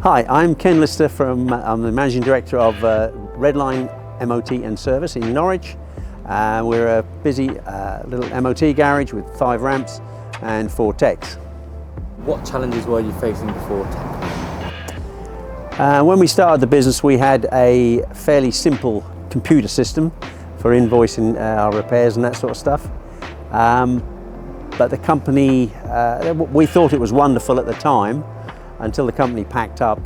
Hi, I'm Ken Lister I'm the Managing Director of Redline MOT and Service in Norwich. We're a busy little MOT garage with 5 ramps and 4 techs. What challenges were you facing before TechMan? When we started the business, we had a fairly simple computer system for invoicing our repairs and that sort of stuff. But the company, we thought it was wonderful at the time, until the company packed up,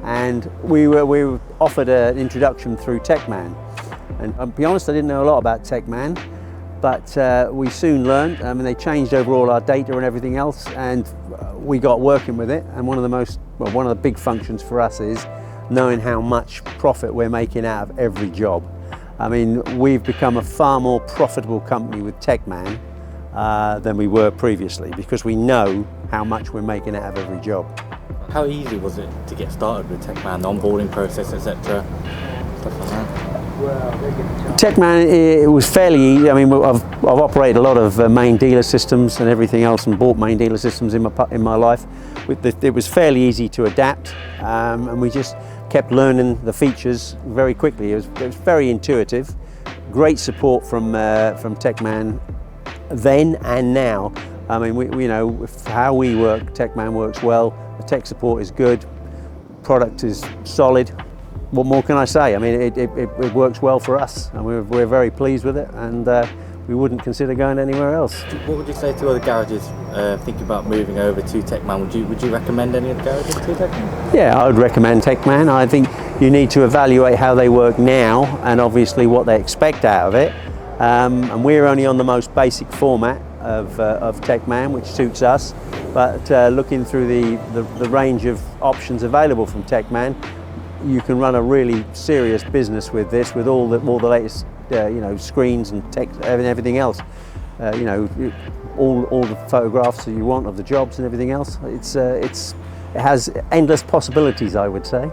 and we were offered an introduction through TechMan. And to be honest, I didn't know a lot about TechMan, but we soon learned. I mean, they changed over all our data and everything else, and we got working with it. And one of the big functions for us is knowing how much profit we're making out of every job. I mean, we've become a far more profitable company with TechMan than we were previously, because we know how much we're making out of every job. How easy was it to get started with TechMan, the onboarding process, etc., stuff like that? TechMan, it was fairly easy. I mean, I've operated a lot of main dealer systems and everything else, and bought main dealer systems in my life. It was fairly easy to adapt, and we just kept learning the features very quickly. It was very intuitive. Great support from TechMan then and now. I mean, we know how we work. TechMan works well. The tech support is good. Product is solid. What more can I say? I mean, it works well for us, and we're very pleased with it, and we wouldn't consider going anywhere else. What would you say to other garages thinking about moving over to TechMan? Would you recommend any of the garages to TechMan? Yeah, I would recommend TechMan. I think you need to evaluate how they work now, and obviously what they expect out of it. And we're only on the most basic format of TechMan, which suits us. But looking through the range of options available from TechMan, you can run a really serious business with this, with all the latest screens and tech and everything else. All the photographs that you want of the jobs and everything else. It has endless possibilities, I would say.